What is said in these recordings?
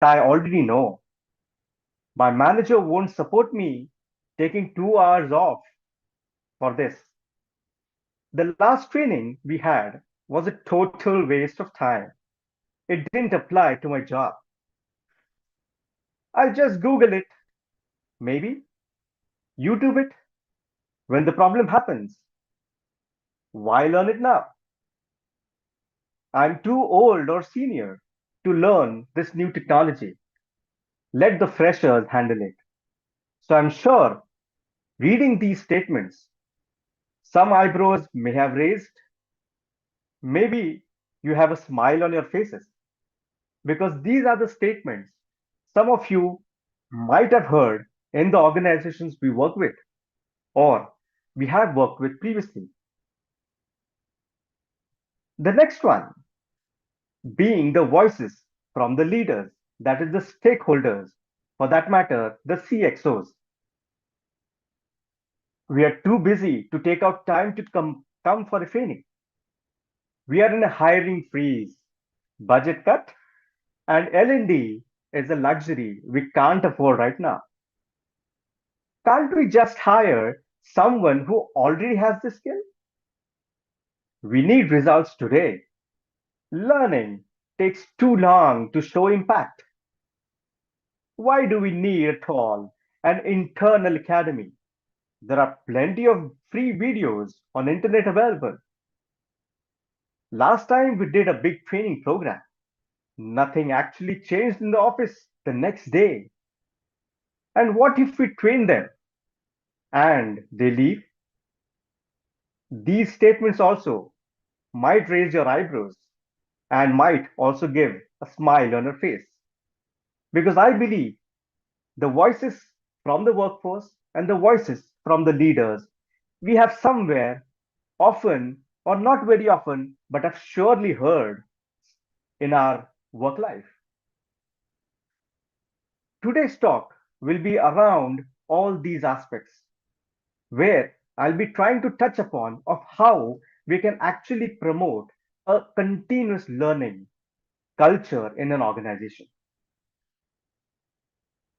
I already know. My manager won't support me taking 2 hours off for this. The last training we had was a total waste of time. It didn't apply to my job. I'll just Google it, maybe YouTube it when the problem happens. Why learn it now? I'm too old or senior to learn this new technology. Let the freshers handle it. So I'm sure reading these statements, some eyebrows may have raised. Maybe you have a smile on your faces because these are the statements some of you might have heard in the organizations we work with or we have worked with previously. The next one being the voices from the leaders, that is, the stakeholders, for that matter, the CXOs. We are too busy to take out time to come for a training. We are in a hiring freeze, budget cut, and L&D is a luxury we can't afford right now. Can't we just hire someone who already has the skill? We need results today. Learning takes too long to show impact. Why do we need at all an internal academy? There are plenty of free videos on internet available. Last time we did a big training program. Nothing actually changed in the office the next day. And what if we train them and they leave? These statements also might raise your eyebrows and might also give a smile on your face. Because I believe the voices from the workforce and the voices from the leaders we have somewhere often or not very often, but have surely heard in our work life. Today's talk will be around all these aspects, where I'll be trying to touch upon of how we can actually promote a continuous learning culture in an organization.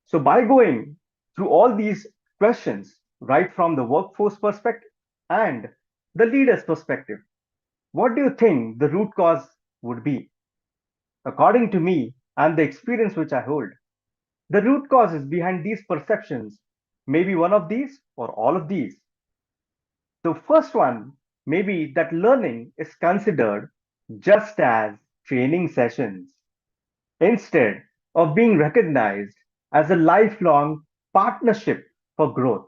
So by going through all these questions, right from the workforce perspective and the leader's perspective, what do you think the root cause would be? According to me and the experience which I hold, the root causes behind these perceptions may be one of these or all of these. The first one may be that learning is considered just as training sessions instead of being recognized as a lifelong partnership for growth.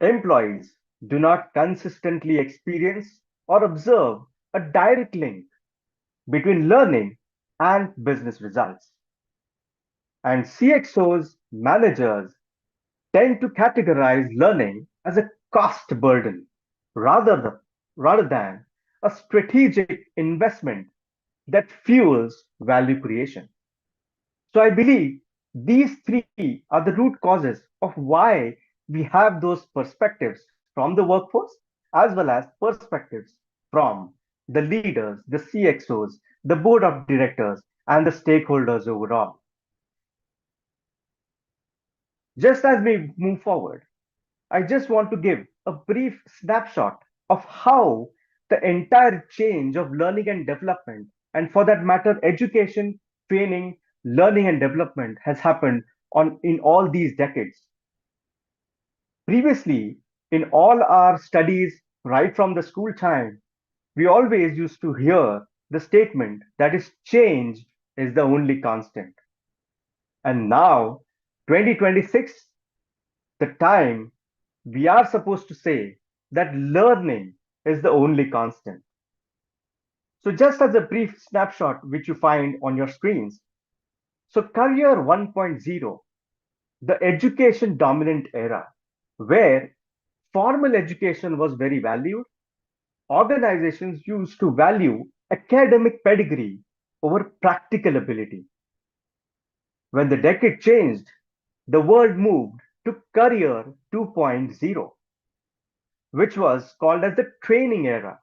Employees do not consistently experience or observe a direct link between learning and business results. And CXOs, managers, tend to categorize learning as a cost burden rather than a strategic investment that fuels value creation. So I believe these three are the root causes of why we have those perspectives from the workforce as well as perspectives from the leaders, the CXOs, the board of directors, and the stakeholders overall. Just as we move forward, I just want to give a brief snapshot of how the entire change of learning and development, and for that matter, education, training, learning and development has happened in all these decades. Previously, in all our studies, right from the school time, we always used to hear the statement that is change is the only constant. And now, 2026, the time we are supposed to say that learning is the only constant. So, just as a brief snapshot which you find on your screens, so Career 1.0, the education dominant era, where formal education was very valued, organizations used to value academic pedigree over practical ability. When the decade changed, the world moved to Career 2.0, which was called as the training era.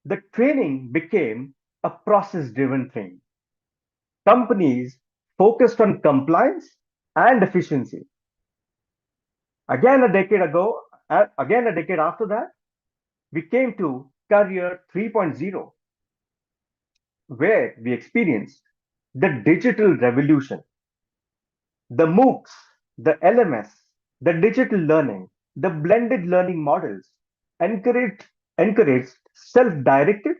The training became a process driven thing. Companies focused on compliance and efficiency. Again, a decade ago, again, a decade after that, we came to Career 3.0, where we experienced the digital revolution, the MOOCs, the LMS, the digital learning, the blended learning models encouraged, encouraged self-directed,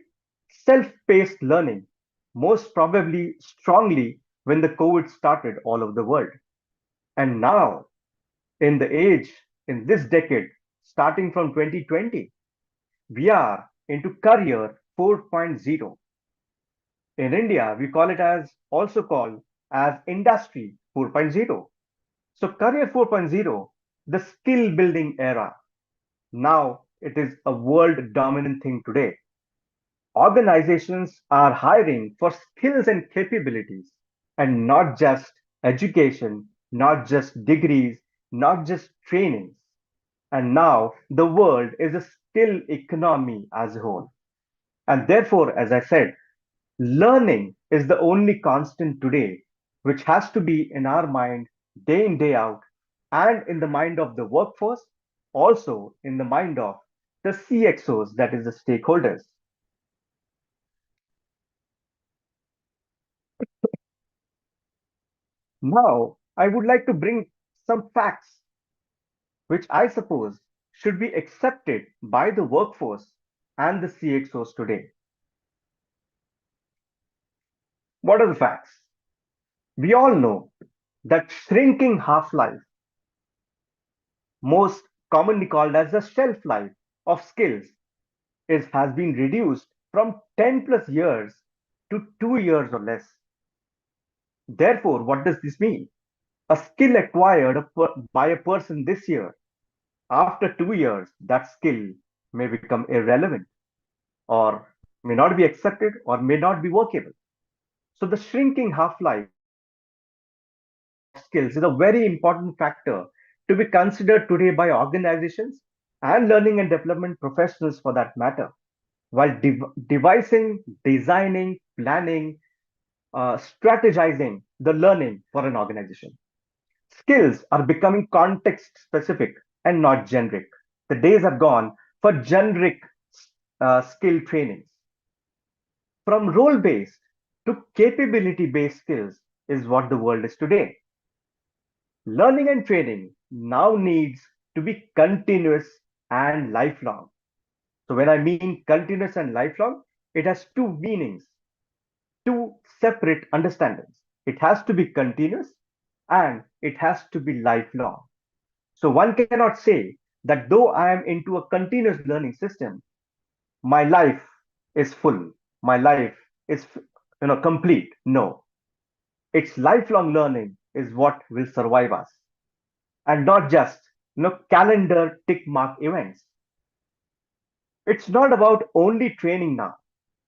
self-paced learning, most probably strongly when the COVID started all over the world. And now, in the age, in this decade, starting from 2020, we are into Career 4.0. In India, we call it as also called as Industry 4.0. So Career 4.0, the skill building era. Now it is a world dominant thing today. Organizations are hiring for skills and capabilities and not just education, not just degrees, not just trainings. And now the world is a skill economy as a whole. And therefore, as I said, learning is the only constant today, which has to be in our mind day in, day out, and in the mind of the workforce, also in the mind of the CXOs, that is the stakeholders. Now, I would like to bring some facts which I suppose should be accepted by the workforce and the CXOs today. What are the facts? We all know that shrinking half life, most commonly called as the shelf life of skills, has been reduced from 10 plus years to 2 years or less. Therefore, what does this mean? A skill acquired by a person this year, after 2 years, that skill may become irrelevant or may not be accepted or may not be workable. So, the shrinking half life of skills is a very important factor to be considered today by organizations and learning and development professionals for that matter, while devising, designing, planning, strategizing the learning for an organization. Skills are becoming context specific and not generic. The days are gone for generic skill trainings. From role based to capability based skills is what the world is today. Learning and training now needs to be continuous and lifelong. So, when I mean continuous and lifelong, it has two meanings, two separate understandings. It has to be continuous and it has to be lifelong. So one cannot say that though I am into a continuous learning system, my life is full, my life is complete. No, it's lifelong learning is what will survive us, and not just calendar tick mark events. It's not about only training now,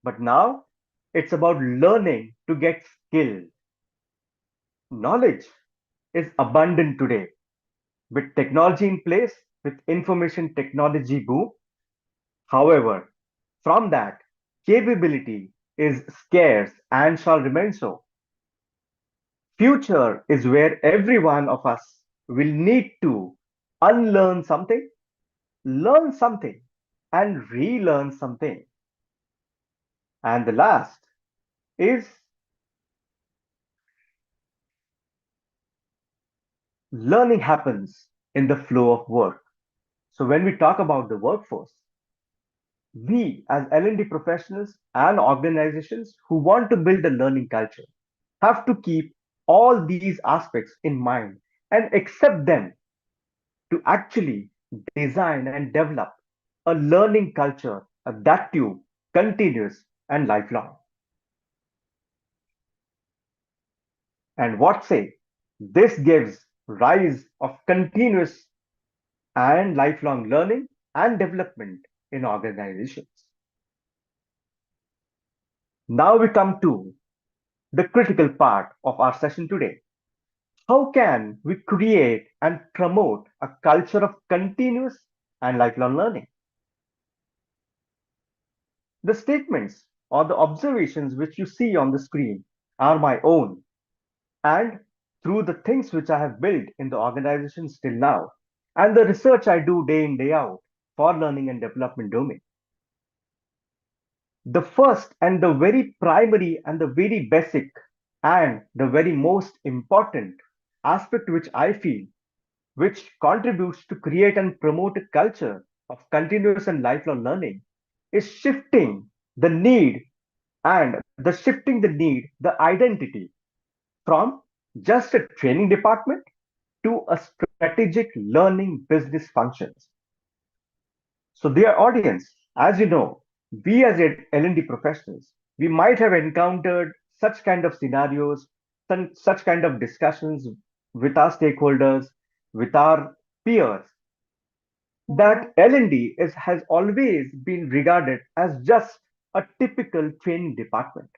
but now it's about learning to get skilled. Knowledge is abundant today with technology in place, with information technology boom. However, from that, capability is scarce and shall remain so. Future is where every one of us will need to unlearn something, learn something, and relearn something. And the last is learning happens in the flow of work. So when we talk about the workforce, we as L&D professionals and organizations who want to build a learning culture have to keep all these aspects in mind and accept them to actually design and develop a learning culture that too continuous and lifelong. And what say? This gives rise of continuous and lifelong learning and development in organizations. Now we come to the critical part of our session today. How can we create and promote a culture of continuous and lifelong learning? The statements or the observations which you see on the screen are my own, and through the things which I have built in the organization till now, and the research I do day in, day out for learning and development domain. The first and the very primary and the very basic and the very most important aspect which I feel which contributes to create and promote a culture of continuous and lifelong learning is shifting the need, the identity from just a training department to a strategic learning business functions. So, dear audience, as you know, we as L&D professionals, we might have encountered such kind of scenarios, such kind of discussions with our stakeholders, with our peers, that L&D has always been regarded as just a typical training department.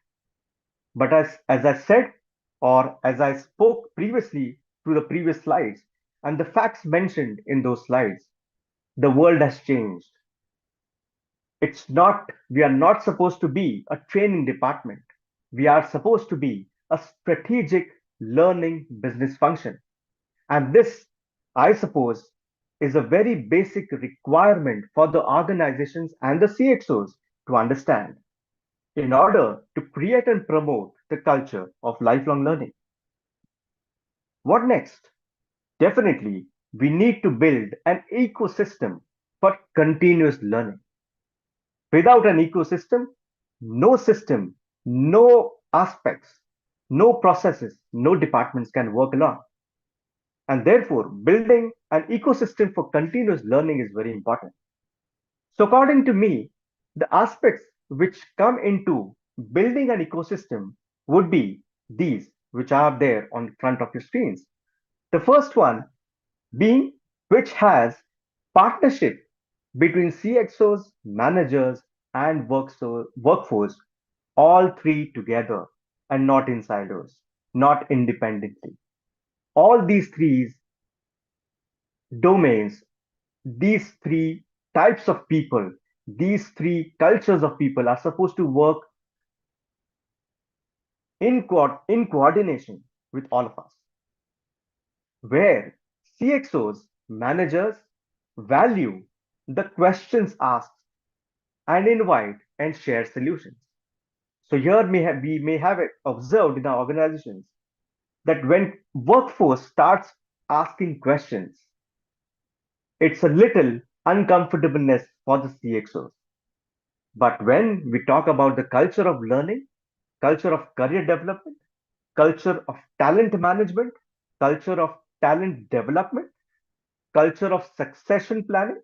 But as I said, or as I spoke previously through the previous slides, and the facts mentioned in those slides, the world has changed. We are not supposed to be a training department. We are supposed to be a strategic learning business function. And this, I suppose, is a very basic requirement for the organizations and the CXOs to understand in order to create and promote the culture of lifelong learning. What next? Definitely, we need to build an ecosystem for continuous learning. Without an ecosystem, no system, no aspects, no processes, no departments can work alone. And therefore, building an ecosystem for continuous learning is very important. So, according to me, the aspects which come into building an ecosystem would be these, which are there on front of your screens. The first one being which has partnership between CXOs, managers, and workforce, all three together and not in silos, not independently. All these three domains, these three types of people, these three cultures of people are supposed to work in coordination with all of us, where CXOs, managers value the questions asked and invite and share solutions. So here we may have it observed in our organizations that when workforce starts asking questions, it's a little uncomfortableness for the CXOs. But when we talk about the culture of learning, culture of career development, culture of talent management, culture of talent development, culture of succession planning,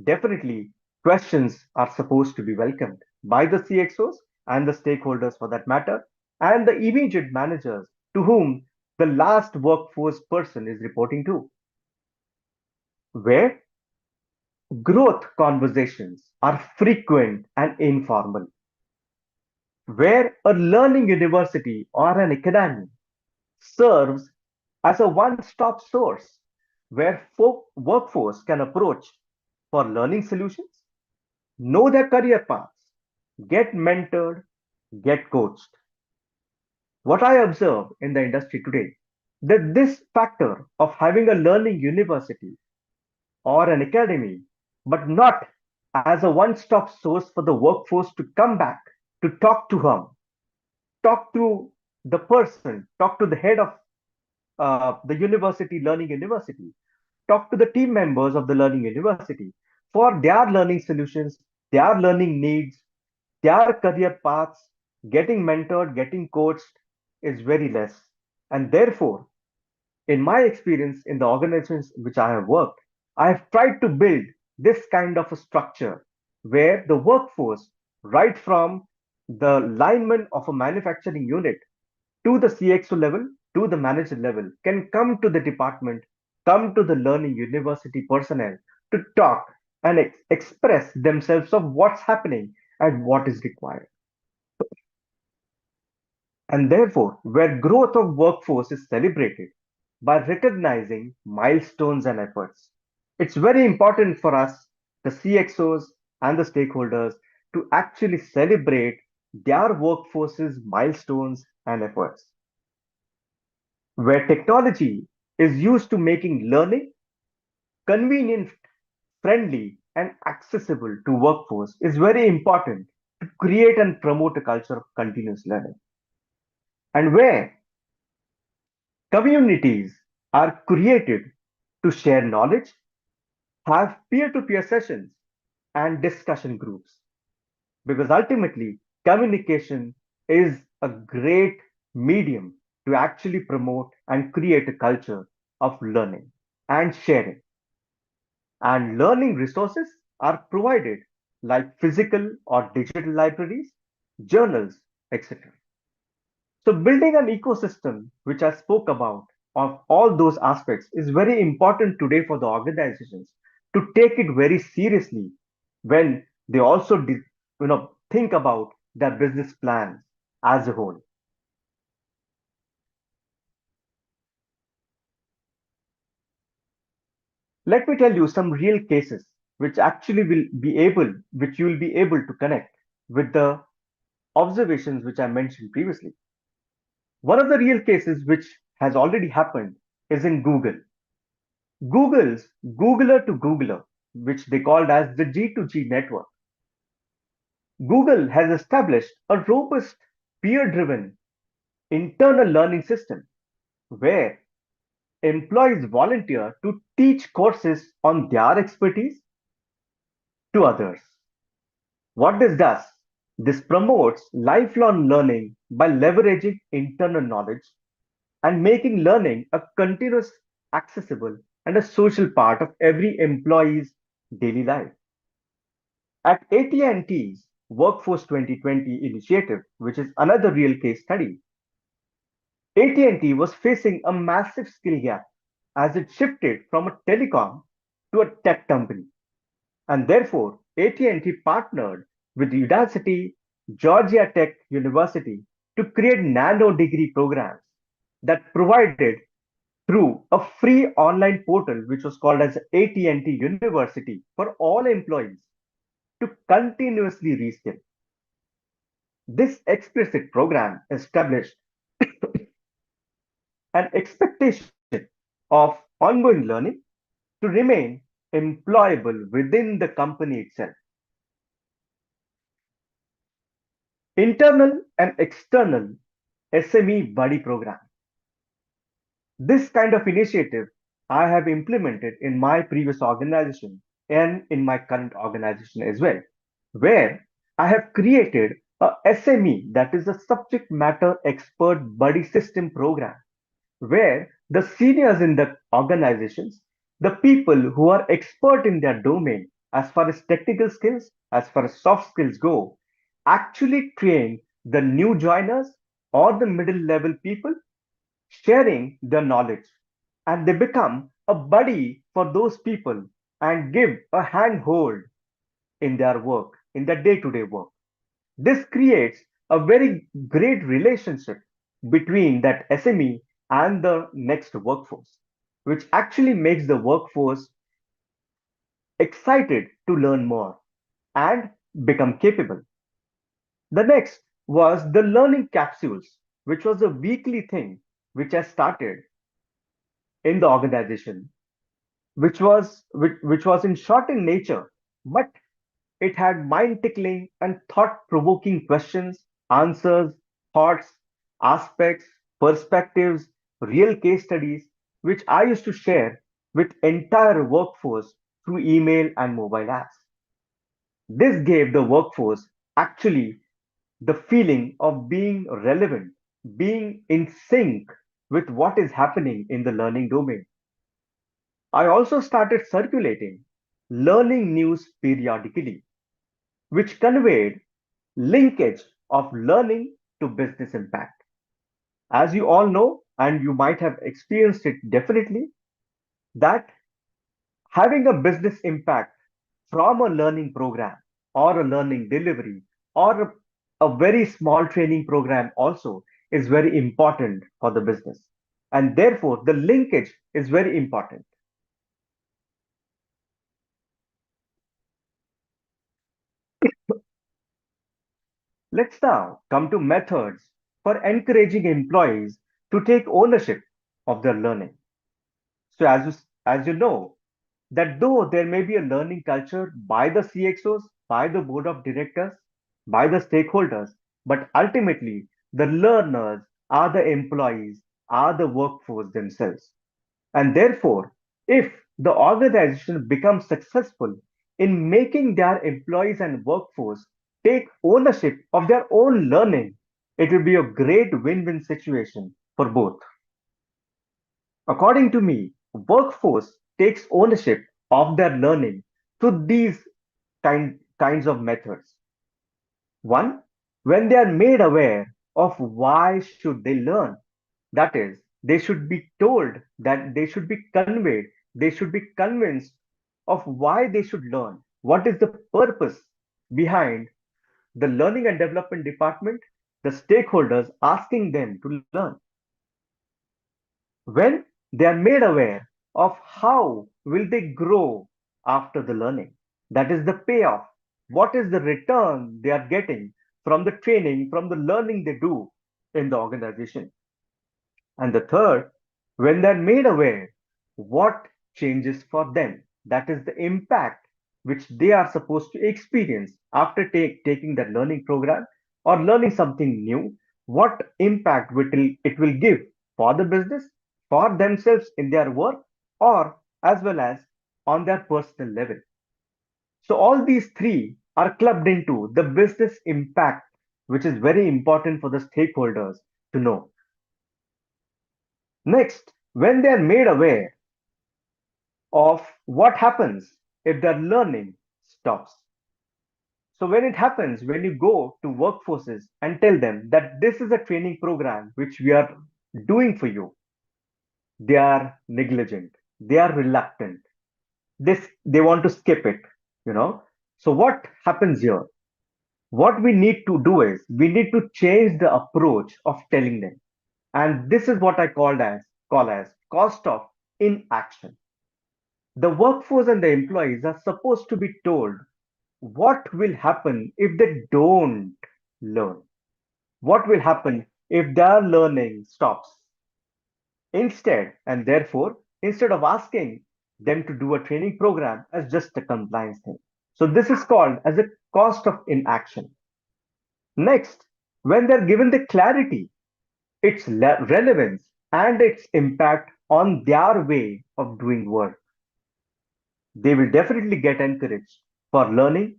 definitely questions are supposed to be welcomed by the CXOs and the stakeholders for that matter, and the immediate managers to whom the last workforce person is reporting to, where growth conversations are frequent and informal, where a learning university or an academy serves as a one stop source where workforce can approach for learning solutions, know their career paths, get mentored, get coached. What I observe in the industry today, that this factor of having a learning university or an academy, but not as a one stop source for the workforce to come back to talk to him, talk to the person, talk to the head of the university, learning university, talk to the team members of the learning university for their learning solutions, their learning needs, their career paths, getting mentored, getting coached is very less. And therefore, in my experience in the organizations which I have worked, I have tried to build this kind of a structure where the workforce, right from the lineman of a manufacturing unit to the CXO level, to the manager level, can come to the department, come to the learning university personnel to talk and express themselves of what's happening and what is required. And therefore, where growth of workforce is celebrated by recognizing milestones and efforts. It's very important for us, the CXOs and the stakeholders, to actually celebrate their workforce's milestones and efforts, where technology is used to making learning convenient, friendly, and accessible to workforce is very important to create and promote a culture of continuous learning. And where communities are created to share knowledge, have peer-to-peer sessions, and discussion groups. Because ultimately, communication is a great medium to actually promote and create a culture of learning and sharing. And learning resources are provided like physical or digital libraries, journals, etc. So building an ecosystem, which I spoke about, of all those aspects is very important today for the organizations to take it very seriously when they also think about their business plans as a whole. Let me tell you some real cases which you will be able to connect with the observations which I mentioned previously. One of the real cases which has already happened is in Google. Google's Googler to Googler, which they called as the G2G network. Google has established a robust peer-driven internal learning system where employees volunteer to teach courses on their expertise to others. What this does, this promotes lifelong learning by leveraging internal knowledge and making learning a continuous, accessible, and a social part of every employee's daily life. At AT&T's Workforce 2020 initiative, which is another real case study, AT&T was facing a massive skill gap as it shifted from a telecom to a tech company. And therefore, AT&T partnered with Udacity, Georgia Tech University to create nano degree programs that provided through a free online portal which was called as AT&T University for all employees to continuously reskill. This explicit program established an expectation of ongoing learning to remain employable within the company itself. Internal and external SME buddy program. This kind of initiative I have implemented in my previous organization and in my current organization as well, where I have created a SME, that is a subject matter expert buddy system program, where the seniors in the organizations, the people who are expert in their domain as far as technical skills, as far as soft skills go, actually train the new joiners or the middle level people sharing their knowledge, and they become a buddy for those people and give a handhold in their work, in their day-to-day work. This creates a very great relationship between that SME and the next workforce, which actually makes the workforce excited to learn more and become capable. The next was the learning capsules, which was a weekly thing which I started in the organization, which was in short in nature, but it had mind tickling and thought provoking questions, answers, thoughts, aspects, perspectives, real case studies, which I used to share with entire workforce through email and mobile apps. This gave the workforce actually the feeling of being relevant, being in sync with what is happening in the learning domain. I also started circulating learning news periodically, which conveyed linkage of learning to business impact. As you all know, and you might have experienced it definitely, that having a business impact from a learning program or a learning delivery or a very small training program also is very important for the business. And therefore, the linkage is very important. Let's now come to methods. for encouraging employees to take ownership of their learning. So, as you know, that though there may be a learning culture by the CXOs, by the board of directors, by the stakeholders, but ultimately the learners are the employees, are the workforce themselves. And therefore, if the organization becomes successful in making their employees and workforce take ownership of their own learning, it will be a great win win situation for both. According to me, workforce takes ownership of their learning through these kinds of methods. One, when they are made aware of why should they learn. That is, they should be told, that they should be conveyed, they should be convinced of why they should learn. What is the purpose behind the learning and development department, the stakeholders asking them to learn? When they are made aware of how will they grow after the learning, that is the payoff. What is the return they are getting from the training, from the learning they do in the organization? And the third, when they're made aware what changes for them, that is the impact which they are supposed to experience after taking that learning program or learning something new, what impact it will give for the business, for themselves in their work, or as well as on their personal level. So all these three are clubbed into the business impact, which is very important for the stakeholders to know. Next, when they are made aware of what happens if their learning stops. So, when it happens, when you go to workforces and tell them that this is a training program which we are doing for you, they are negligent, they are reluctant, they want to skip it, you know. So, what happens here? What we need to do is we need to change the approach of telling them. And this is what I call as cost of inaction. The workforce and the employees are supposed to be told what will happen if they don't learn. What will happen if their learning stops? Instead of asking them to do a training program as just a compliance thing. So this is called as a cost of inaction. Next, when they're given the clarity, its relevance and its impact on their way of doing work, they will definitely get encouraged for learning,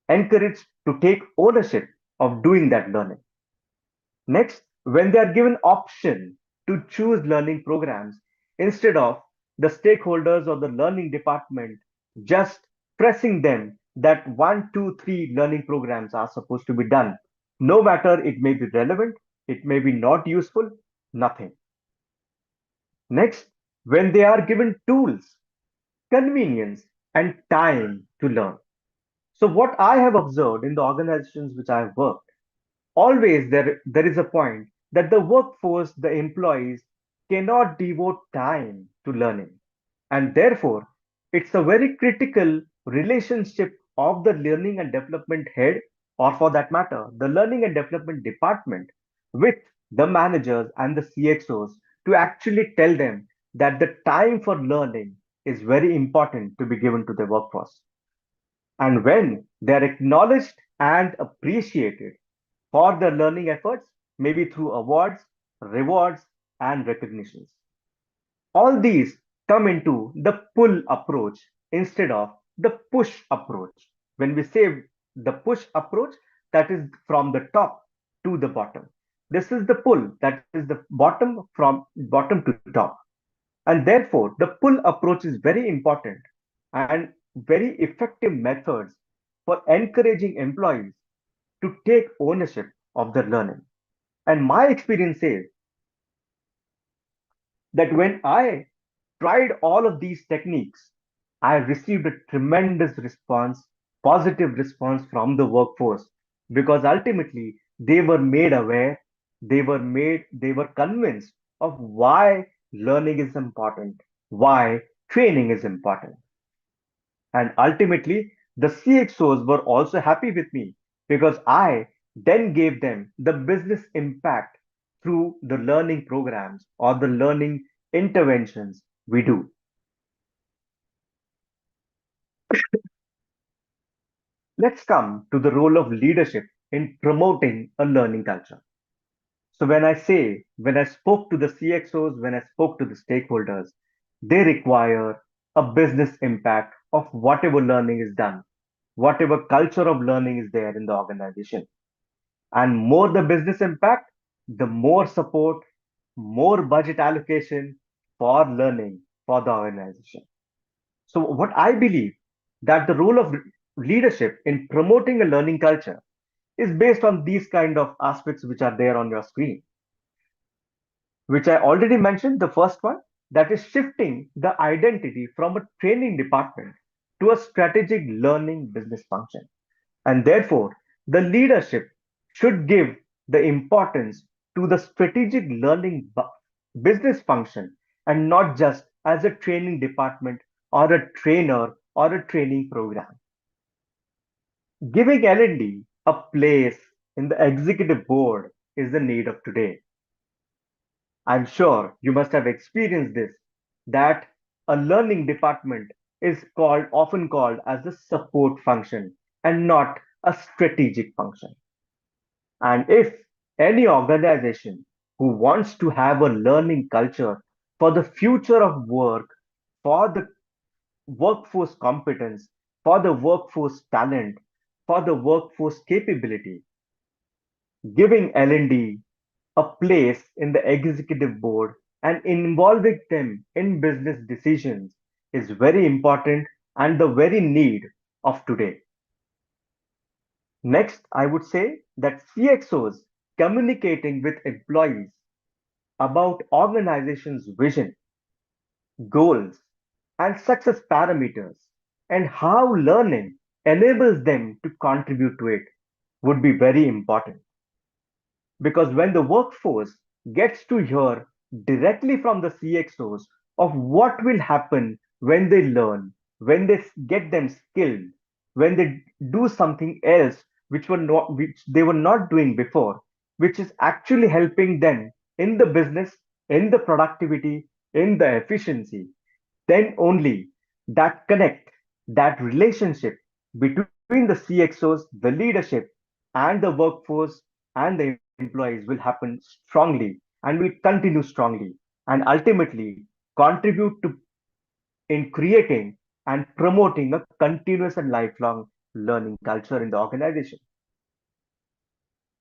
encouraged to take ownership of doing that learning. Next, when they are given option to choose learning programs instead of the stakeholders or the learning department just pressing them that one, two, three learning programs are supposed to be done, no matter it may be relevant, it may be not useful, nothing. Next, when they are given tools, convenience, and time to learn. So, what I have observed in the organizations which I have worked, always there is a point that the workforce, the employees, cannot devote time to learning. And therefore, it's a very critical relationship of the learning and development head, or for that matter, the learning and development department with the managers and the CXOs to actually tell them that the time for learning is very important to be given to the workforce. And when they're acknowledged and appreciated for their learning efforts, maybe through awards, rewards, and recognitions. All these come into the pull approach instead of the push approach. When we say the push approach, that is from the top to the bottom. This is the pull, that is the bottom from bottom to top. And therefore, the pull approach is very important and very effective methods for encouraging employees to take ownership of their learning. And my experience says that when I tried all of these techniques, I received a tremendous response, positive response from the workforce because ultimately they were made aware, they were convinced of why learning is important, why training is important. And ultimately, the CXOs were also happy with me because I then gave them the business impact through the learning programs or the learning interventions we do. Let's come to the role of leadership in promoting a learning culture. So when I spoke to the CXOs, when I spoke to the stakeholders, they require a business impact of whatever learning is done, whatever culture of learning is there in the organization. And more the business impact, the more support, more budget allocation for learning for the organization. So what I believe that the role of leadership in promoting a learning culture is based on these kind of aspects which are there on your screen, which I already mentioned. The first one, that is shifting the identity from a training department to a strategic learning business function. And therefore, the leadership should give the importance to the strategic learning business function and not just as a training department or a trainer or a training program. Giving L&D a place in the executive board is the need of today. I'm sure you must have experienced this, that a learning department is often called as a support function and not a strategic function. And if any organization who wants to have a learning culture for the future of work, for the workforce competence, for the workforce talent, for the workforce capability, giving L&D a place in the executive board and involving them in business decisions is very important and the very need of today. Next, I would say that CXOs communicating with employees about organization's vision, goals, and success parameters and how learning enables them to contribute to it would be very important. Because when the workforce gets to hear directly from the CXOs of what will happen when they learn, when they get them skilled, when they do something else which they were not doing before, which is actually helping them in the business, in the productivity, in the efficiency, then only that connect, that relationship between the CXOs, the leadership, and the workforce and the employees will happen strongly and will continue strongly and ultimately contribute to in creating and promoting a continuous and lifelong learning culture in the organization.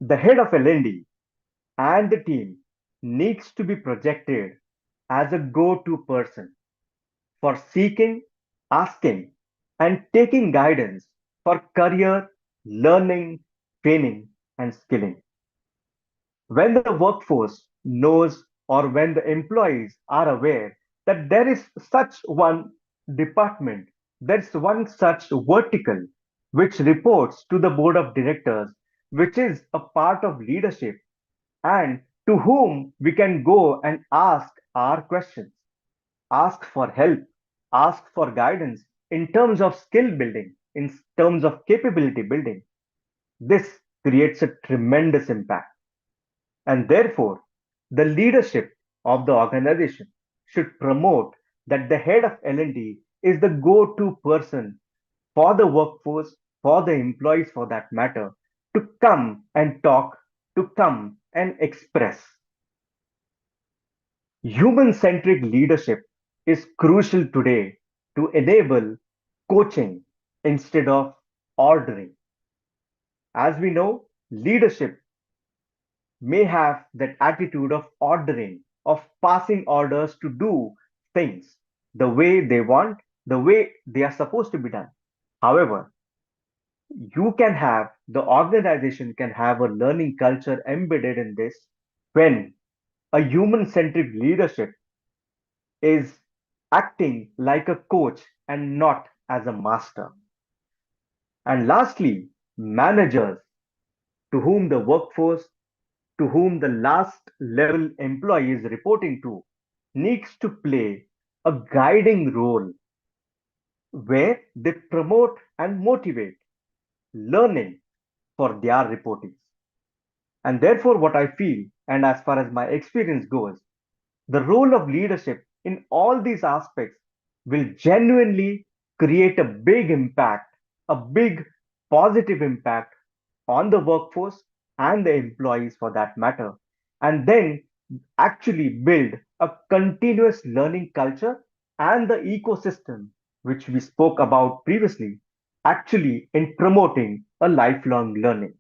The head of L&D and the team needs to be projected as a go-to person for seeking, asking, and taking guidance for career, learning, training, and skilling. When the workforce knows or when the employees are aware that there is such one department, there's one such vertical which reports to the board of directors, which is a part of leadership, and to whom we can go and ask our questions, ask for help, ask for guidance in terms of skill building, in terms of capability building. This creates a tremendous impact. And therefore, the leadership of the organization should promote that the head of L&D is the go-to person for the workforce, for the employees for that matter, to come and talk, to come and express. Human centric leadership is crucial today to enable coaching instead of ordering. As we know, leadership may have that attitude of ordering, of passing orders to do things the way they want, the way they are supposed to be done. However, the organization can have a learning culture embedded in this when a human centric leadership is acting like a coach and not as a master. And lastly, managers to whom the workforce, to whom the last level employee is reporting to, needs to play a guiding role where they promote and motivate learning for their reportees. And therefore, what I feel, and as far as my experience goes, the role of leadership in all these aspects will genuinely create a big impact, a big positive impact on the workforce and the employees for that matter. And then actually build a continuous learning culture and the ecosystem, which we spoke about previously, actually in promoting a lifelong learning.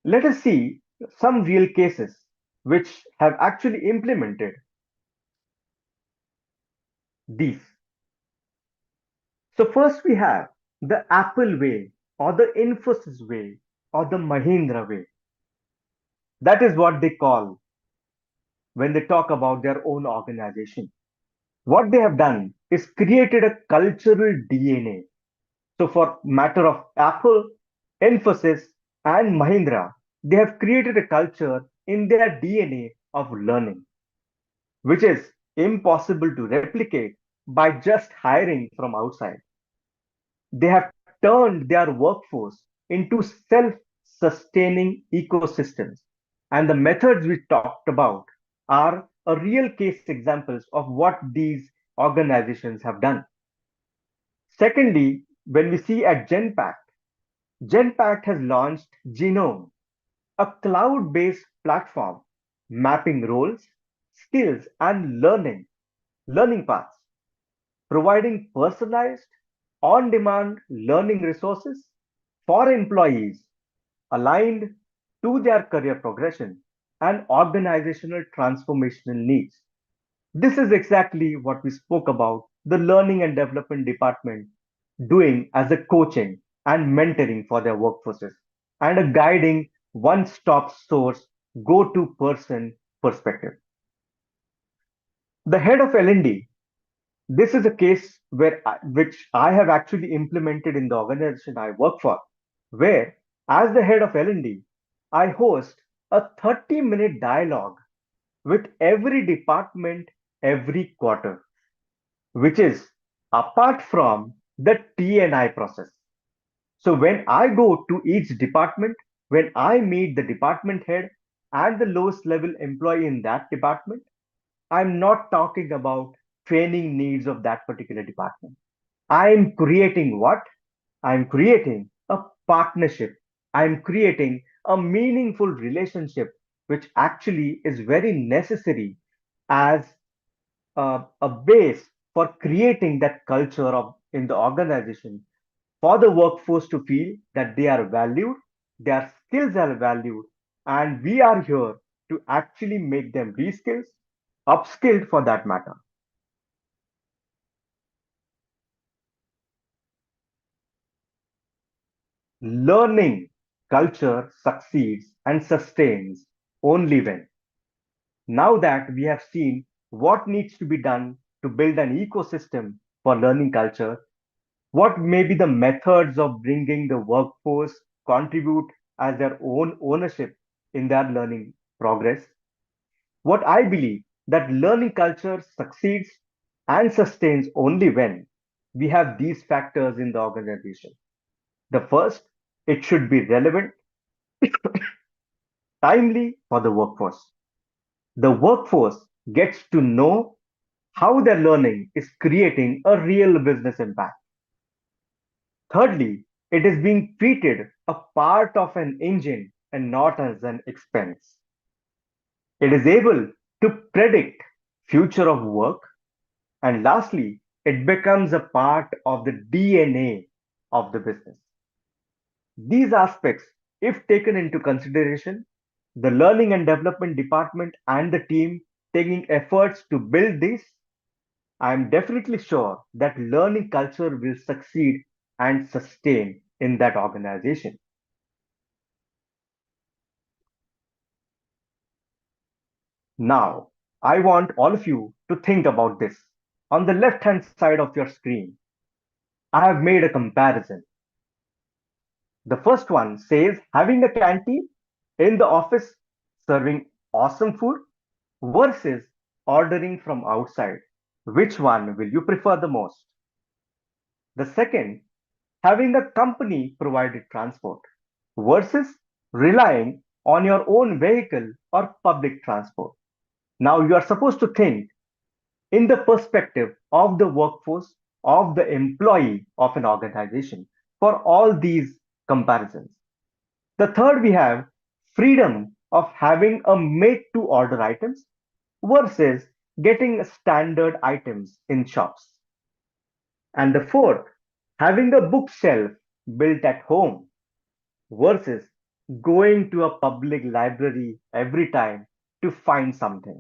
Let us see some real cases which have actually implemented these. So, first we have the Apple way, or the Infosys way, or the Mahindra way. That is what they call when they talk about their own organization. What they have done is created a cultural DNA. So, for matter of Apple, Infosys, and Mahindra, they have created a culture in their DNA of learning, which is impossible to replicate by just hiring from outside. They have turned their workforce into self sustaining ecosystems. And the methods we talked about are a real case examples of what these organizations have done. Secondly, when we see at Genpact, Genpact has launched Genome, a cloud based platform mapping roles, skills, and learning paths, providing personalized, on demand learning resources for employees aligned to their career progression and organizational transformational needs. This is exactly what we spoke about the learning and development department doing as a coaching and mentoring for their workforces and a guiding one stop source go to person perspective. The head of L&D, this is a case which I have actually implemented in the organization I work for, where, as the head of L&D, I host a 30-minute dialogue with every department every quarter, which is apart from the T&I process. So when I go to each department, when I meet the department head and the lowest level employee in that department, I'm not talking about training needs of that particular department. I'm creating what? I'm creating a partnership. I'm creating a meaningful relationship, which actually is very necessary as a base for creating that culture of in the organization for the workforce to feel that they are valued, their skills are valued, and we are here to actually make them reskills, upskilled for that matter. Learning culture succeeds and sustains only when, now that we have seen what needs to be done to build an ecosystem for learning culture, what may be the methods of bringing the workforce contribute as their own ownership in their learning progress. What I believe that learning culture succeeds and sustains only when we have these factors in the organization. The first, it should be relevant, timely for the workforce. The workforce gets to know how their learning is creating a real business impact. Thirdly, it is being treated a part of an engine and not as an expense. It is able to predict future of work. And lastly, it becomes a part of the DNA of the business. These aspects, if taken into consideration, the learning and development department and the team taking efforts to build this, I am definitely sure that learning culture will succeed and sustain in that organization. Now, I want all of you to think about this. On the left hand side of your screen, I have made a comparison. The first one says having a canteen in the office serving awesome food versus ordering from outside. Which one will you prefer the most? The second, having a company provided transport. versus relying on your own vehicle or public transport. Now you are supposed to think in the perspective of the workforce, of the employee of an organization for all these comparisons. The third, we have freedom of having a made to order items versus getting standard items in shops. And the fourth, having a bookshelf built at home versus going to a public library every time to find something.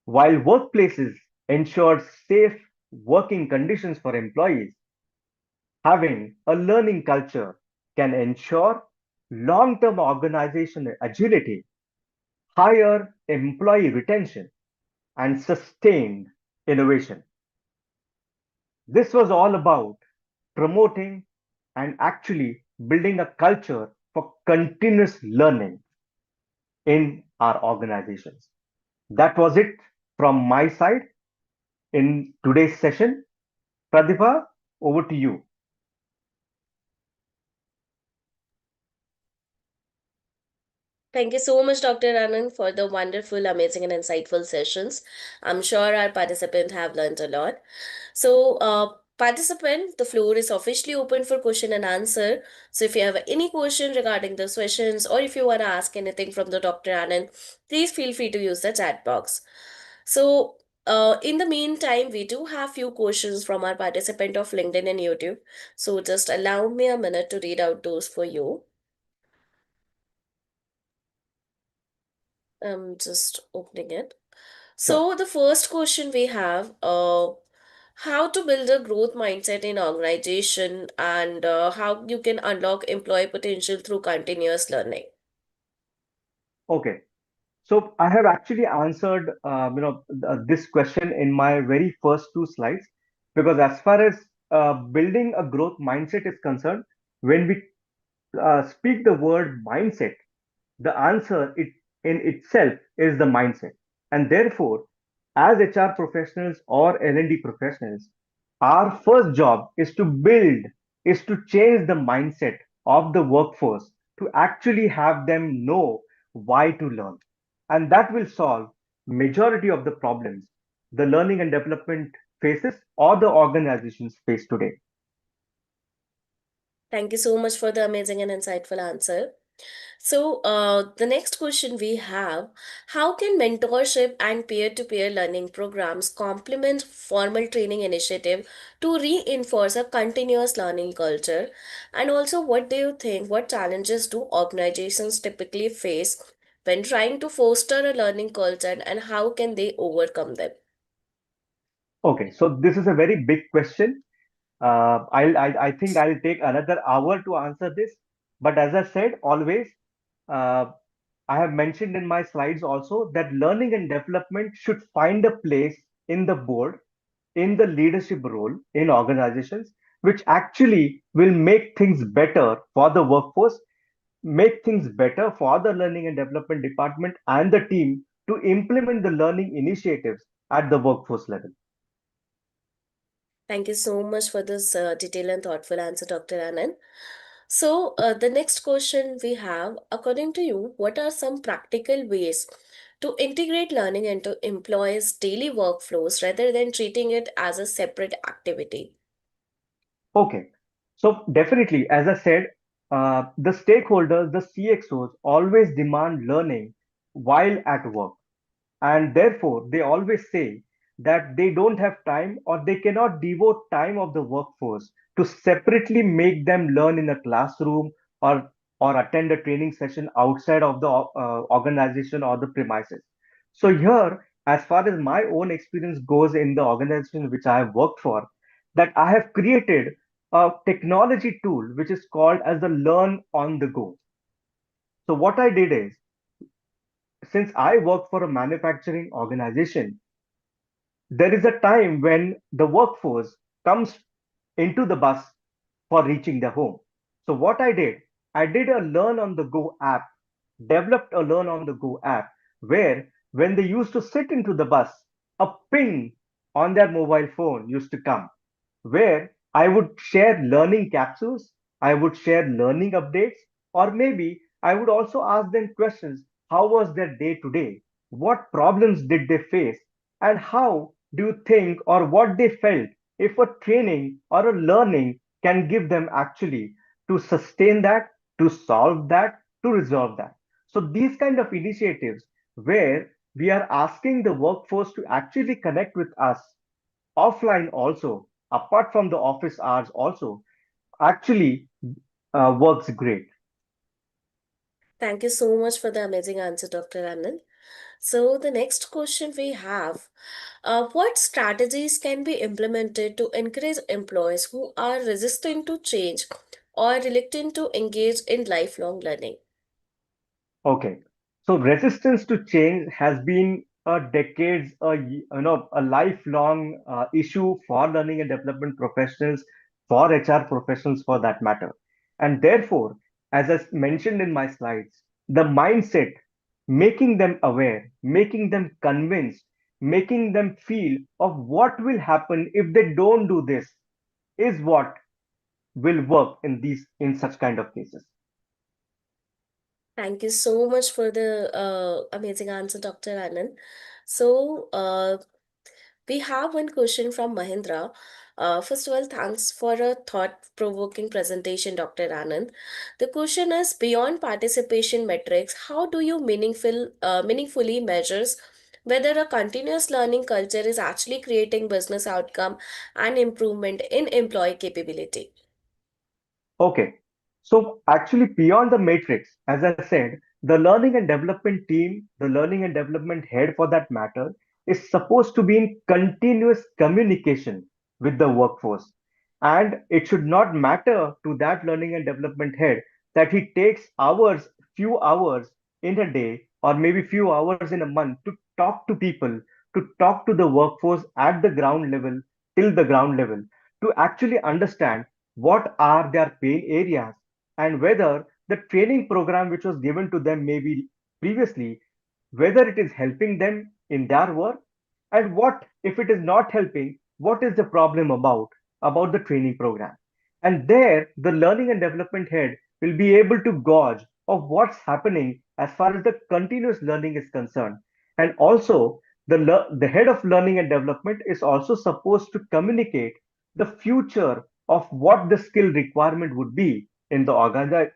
While workplaces ensure safe working conditions for employees, having a learning culture can ensure long term organizational agility, higher employee retention, and sustained innovation. This was all about promoting and actually building a culture for continuous learning in our organizations. That was it from my side in today's session. Pratibha, over to you. Thank you so much, Dr. Anand, for the wonderful, amazing, and insightful sessions. I'm sure our participants have learned a lot. So, participant, the floor is officially open for question and answer. So, if you have any question regarding the questions or if you want to ask anything from the Dr. Anand, please feel free to use the chat box. So, in the meantime, we do have few questions from our participant of LinkedIn and YouTube. So, just allow me a minute to read out those for you. I'm just opening it. Sure. So the first question we have, how to build a growth mindset in organization and how you can unlock employee potential through continuous learning. Okay. So I have actually answered, this question in my very first two slides, because as far as building a growth mindset is concerned, when we speak the word mindset, the answer in itself is the mindset. And therefore, as HR professionals or L&D professionals, our first job is to build, is to change the mindset of the workforce to actually have them know why to learn. And that will solve majority of the problems the learning and development faces or the organizations face today. Thank you so much for the amazing and insightful answer. So, the next question we have, how can mentorship and peer-to-peer learning programs complement formal training initiative to reinforce a continuous learning culture? And also, what do you think? What challenges do organizations typically face when trying to foster a learning culture, and how can they overcome them? Okay, so this is a very big question. I think I'll take another hour to answer this. But as I said, always, uh, I have mentioned in my slides also that learning and development should find a place in the board, in the leadership role in organizations, which actually will make things better for the workforce, make things better for the learning and development department and the team to implement the learning initiatives at the workforce level. Thank you so much for this detailed and thoughtful answer, Dr. Anand. So, the next question we have, according to you, what are some practical ways to integrate learning into employees' daily workflows rather than treating it as a separate activity? Okay. So definitely, as I said, the stakeholders, the CXOs always demand learning while at work. And therefore, they always say that they don't have time or they cannot devote time of the workforce to separately make them learn in a classroom or attend a training session outside of the organization or the premises. So here, as far as my own experience goes in the organization which I have worked for, that I have created a technology tool which is called as the learn on the go. So what I did is, since I work for a manufacturing organization, there is a time when the workforce comes into the bus for reaching their home. So what I did a learn on the go app, developed a learn on the go app where when they used to sit into the bus, a ping on their mobile phone used to come where I would share learning capsules, I would share learning updates, or maybe I would also ask them questions. How was their day today? What problems did they face? And how do you think or what they felt if a training or a learning can give them actually to sustain that, to solve that, to resolve that? So these kind of initiatives where we are asking the workforce to actually connect with us offline also, apart from the office hours also, actually works great. Thank you so much for the amazing answer, Dr. Anand. So, the next question we have, what strategies can be implemented to encourage employees who are resistant to change or reluctant to engage in lifelong learning? Okay. So resistance to change has been a decades, a lifelong issue for learning and development professionals, for HR professionals for that matter. And therefore, as I mentioned in my slides, the mindset, making them aware, making them convinced, making them feel of what will happen if they don't do this is what will work in such kind of cases. Thank you so much for the amazing answer, Dr. Anand. So, we have one question from Mahindra. First of all, thanks for a thought-provoking presentation, Dr. Anand. The question is, beyond participation metrics, how do you meaningfully measures whether a continuous learning culture is actually creating business outcome and improvement in employee capability? Okay. So actually beyond the matrix, as I said, the learning and development team, the learning and development head for that matter, is supposed to be in continuous communication with the workforce. And it should not matter to that learning and development head that he takes hours, few hours in a day, or maybe few hours in a month to talk to people, to talk to the workforce at the ground level, till the ground level, to actually understand what are their pain areas and whether the training program which was given to them maybe previously, whether it is helping them in their work, and what if it is not helping, what is the problem about the training program. And there the learning and development head will be able to gauge of what's happening as far as the continuous learning is concerned. And also the head of learning and development is also supposed to communicate the future of what the skill requirement would be in the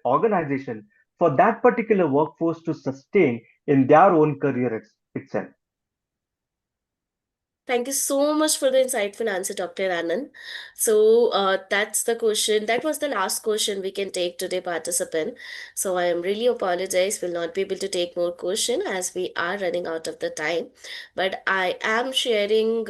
organization for that particular workforce to sustain in their own career itself. Thank you so much for the insightful answer, Dr. Anand. So that's the question. That was the last question we can take today, participant. So I am really apologize. We'll not be able to take more question as we are running out of the time. But I am sharing.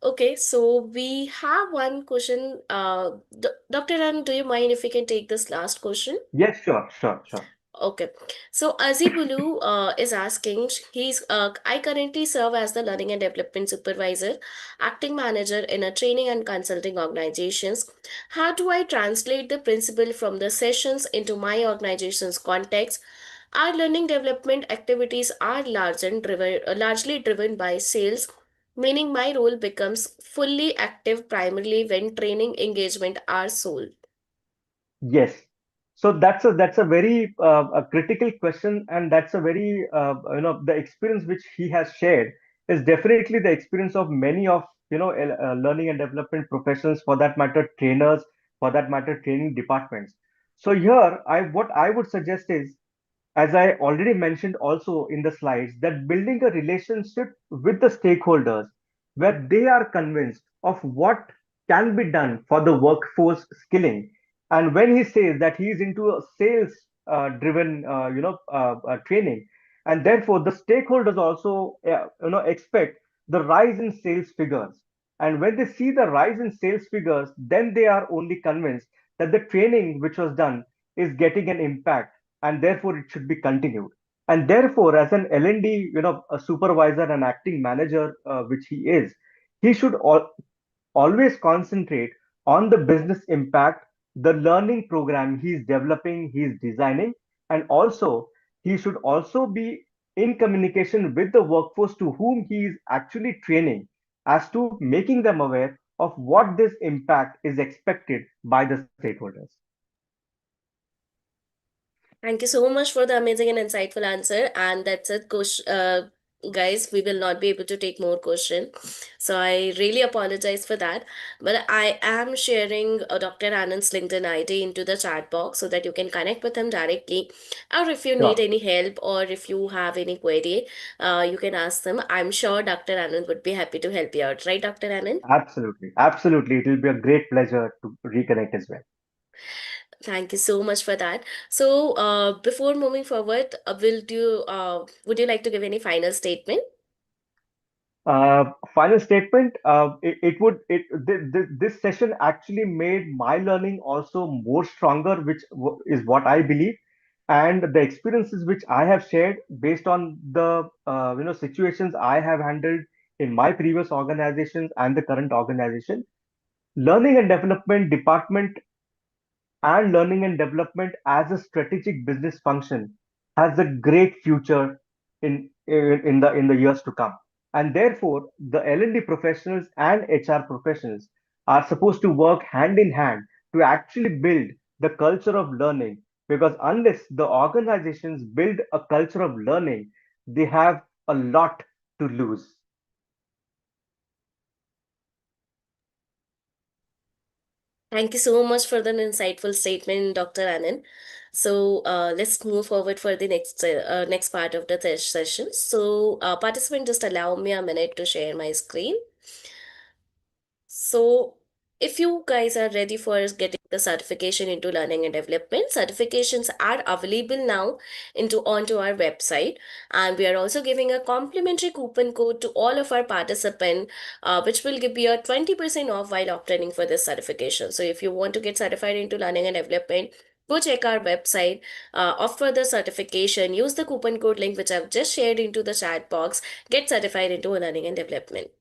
Okay, so we have one question. Dr. Anand, do you mind if we can take this last question? Yes, sure, sure, sure. Okay. So Azibulu is asking, I currently serve as the learning and development supervisor, acting manager in a training and consulting organizations. How do I translate the principle from the sessions into my organization's context? Our learning development activities are largely driven by sales, meaning my role becomes fully active primarily when training engagement are sold. Yes. So that's a very a critical question, and that's a very the experience which he has shared is definitely the experience of many of learning and development professionals, for that matter, trainers, for that matter, training departments. So here, I what I would suggest is, as I already mentioned also in the slides, that building a relationship with the stakeholders where they are convinced of what can be done for the workforce skilling. And when he says that he is into a sales driven training, and therefore the stakeholders also expect the rise in sales figures. And when they see the rise in sales figures, then they are only convinced that the training which was done is getting an impact, and therefore it should be continued. And therefore, as an L&D, a supervisor and acting manager, which he should always concentrate on the business impact, the learning program he's developing, he's designing, and also he should also be in communication with the workforce to whom he is actually training, as to making them aware of what this impact is expected by the stakeholders. Thank you so much for the amazing and insightful answer. And that's it, guys. We will not be able to take more question. So I really apologize for that. But I am sharing Dr. Anand's LinkedIn ID into the chat box so that you can connect with him directly. Or if you need Sure. any help or if you have any query, you can ask them. I'm sure Dr. Anand would be happy to help you out, right, Dr. Anand? Absolutely. Absolutely. It will be a great pleasure to reconnect as well. Thank you so much for that. So, before moving forward, would you like to give any final statement? Final statement. This session actually made my learning also more stronger, which is what I believe, and the experiences which I have shared based on the situations I have handled in my previous organizations and the current organization. Learning and development department and learning and development as a strategic business function has a great future in the years to come, and therefore the L&D professionals and HR professionals are supposed to work hand in hand to actually build the culture of learning, because unless the organizations build a culture of learning, they have a lot to lose. Thank you so much for the insightful statement, Dr. Anand. So, let's move forward for the next part of the session. So, participant, just allow me a minute to share my screen. So, if you guys are ready for getting the certification into learning and development, certifications are available now into onto our website, and we are also giving a complimentary coupon code to all of our participants, which will give you a 20% off while obtaining for this certification. So, if you want to get certified into learning and development, go check our website, opt for the certification, use the coupon code link which I've just shared into the chat box, get certified into learning and development.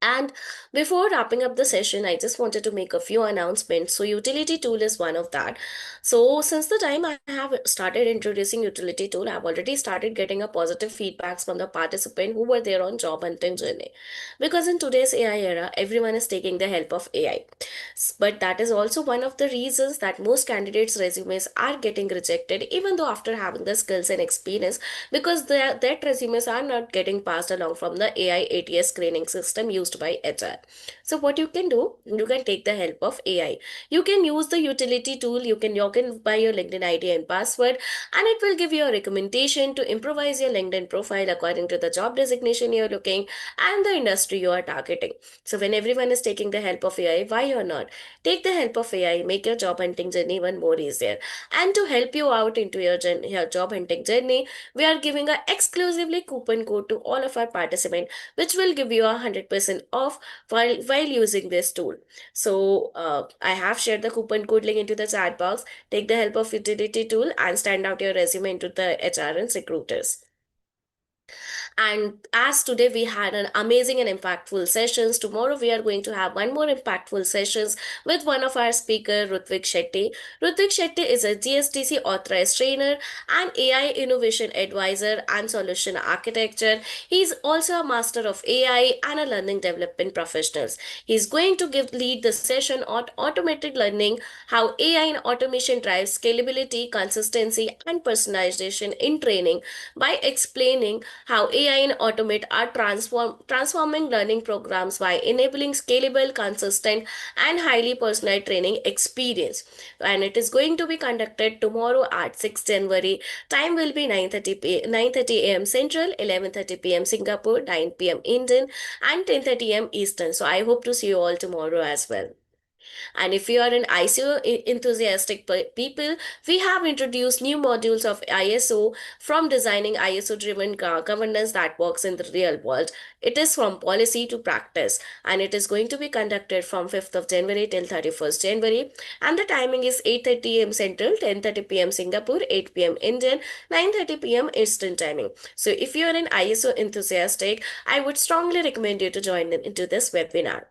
And before wrapping up the session, I just wanted to make a few announcements. So, utility tool is one of that. So, since the time I have started introducing utility tool, I've already started getting a positive feedbacks from the participant who were there on job hunting journey. Because in today's AI era, everyone is taking the help of AI. But that is also one of the reasons that most candidates' resumes are getting rejected, even though after having the skills and experience, because their resumes are not getting passed along from the AI ATS screening system used by HR. So what you can do, you can take the help of AI. You can use the utility tool, you can log in by your LinkedIn ID and password, and it will give you a recommendation to improvise your LinkedIn profile according to the job designation you're looking and the industry you are targeting. So when everyone is taking the help of AI, why you're not? Take the help of AI, make your job hunting journey even more easier. And to help you out into your job hunting journey, we are giving a exclusively coupon code to all of our participants, which will give you 100% off while using this tool. So I have shared the coupon code link into the chat box. Take the help of utility tool and stand out your resume into the HR and recruiters. And as today we had an amazing and impactful sessions, tomorrow we are going to have one more impactful sessions with one of our speaker, Rutvik Shetty. Rutvik Shetty is a GSDC authorized trainer and AI innovation advisor and solution architecture. He is also a master of AI and a learning development professionals. He is going to lead the session on automated learning, how AI and automation drives scalability, consistency, and personalization in training by explaining how AI and Automate are transforming learning programs by enabling scalable, consistent, and highly personalized training experience. And it is going to be conducted tomorrow at 6 January. Time will be 9:30 a.m. Central, 11:30 p.m. Singapore, 9 p.m. Indian, and 10:30 a.m. Eastern. So I hope to see you all tomorrow as well. And if you are an ISO enthusiastic people, we have introduced new modules of ISO from designing ISO driven governance that works in the real world. It is from policy to practice, and it is going to be conducted from 5th of January till 31st January. And the timing is 8:30 a.m. Central, 10:30 p.m. Singapore, 8 p.m. Indian, 9:30 p.m. Eastern timing. So if you are an ISO enthusiastic, I would strongly recommend you to join into this webinar.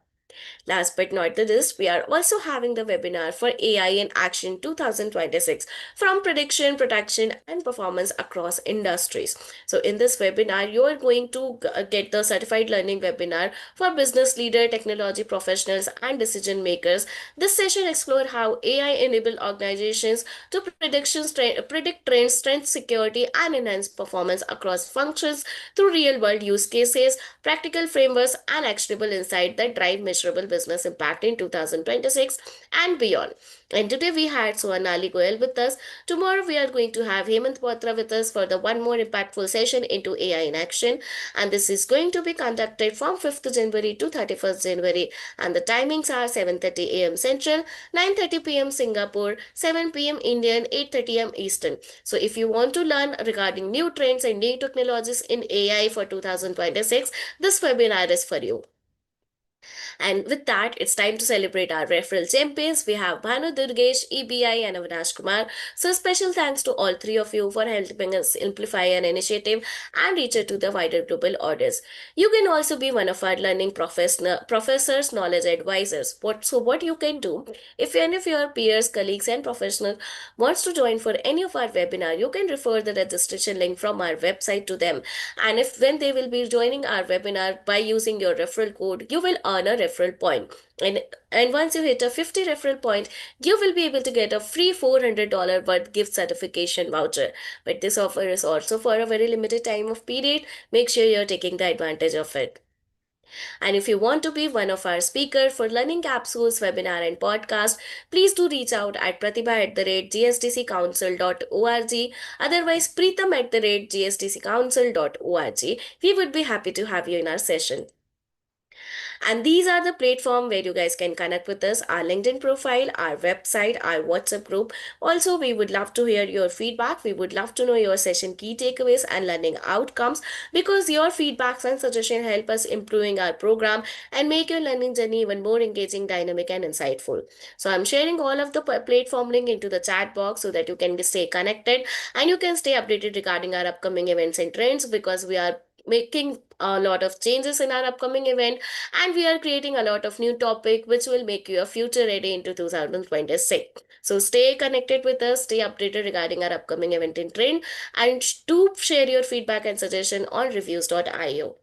Last but not the least, we are also having the webinar for AI in Action 2026 from prediction, protection, and performance across industries. So, in this webinar, you are going to get the certified learning webinar for business leader, technology professionals, and decision makers. This session explores how AI enable organizations to predict trends, strength security, and enhance performance across functions through real world use cases, practical frameworks, and actionable insight that drive measurable business impact in 2026 and beyond. And today we had Suanali Goel with us. Tomorrow we are going to have Hemant Patra with us for the one more impactful session into AI in action. And this is going to be conducted from 5th January to 31st January. And the timings are 7:30 a.m. Central, 9:30 p.m. Singapore, 7 p.m. Indian, 8:30 a.m. Eastern. So if you want to learn regarding new trends and new technologies in AI for 2026, this webinar is for you. And with that, it's time to celebrate our referral champions. We have Bhanu Durgesh, EBI, and Avinash Kumar. So special thanks to all three of you for helping us amplify an initiative and reach it to the wider global audience. You can also be one of our learning professors, knowledge advisors. What you can do, if any of your peers, colleagues, and professionals wants to join for any of our webinar, you can refer the registration link from our website to them. And if when they will be joining our webinar by using your referral code, you will earn a referral point. And once you hit a 50 referral point, you will be able to get a free $400 worth gift certification voucher. But this offer is also for a very limited time of period. Make sure you're taking the advantage of it. And if you want to be one of our speakers for learning capsules, webinar, and podcast, please do reach out at pratibha@gsdccouncil.org. Otherwise, pritam@gsdccouncil.org. We would be happy to have you in our session. And these are the platform where you guys can connect with us, our LinkedIn profile, our website, our WhatsApp group. Also, we would love to hear your feedback. We would love to know your session key takeaways and learning outcomes, because your feedbacks and suggestions help us improving our program and make your learning journey even more engaging, dynamic, and insightful. So I'm sharing all of the platform link into the chat box so that you can stay connected and you can stay updated regarding our upcoming events and trends, because we are making a lot of changes in our upcoming event, and we are creating a lot of new topic which will make you a future ready into 2026. So stay connected with us, stay updated regarding our upcoming event in trend, and do share your feedback and suggestion on reviews.io.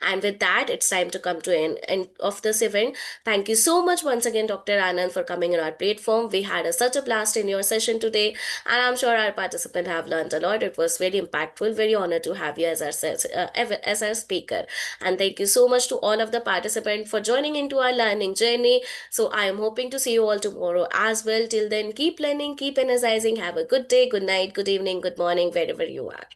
And with that, it's time to come to an end of this event. Thank you so much once again, Dr. Anand, for coming on our platform. We had such a blast in your session today, and I'm sure our participants have learned a lot. It was very impactful. Very honored to have you as as our speaker. And thank you so much to all of the participants for joining into our learning journey. So I am hoping to see you all tomorrow as well. Till then, keep learning, keep energizing. Have a good day, good night, good evening, good morning, wherever you are.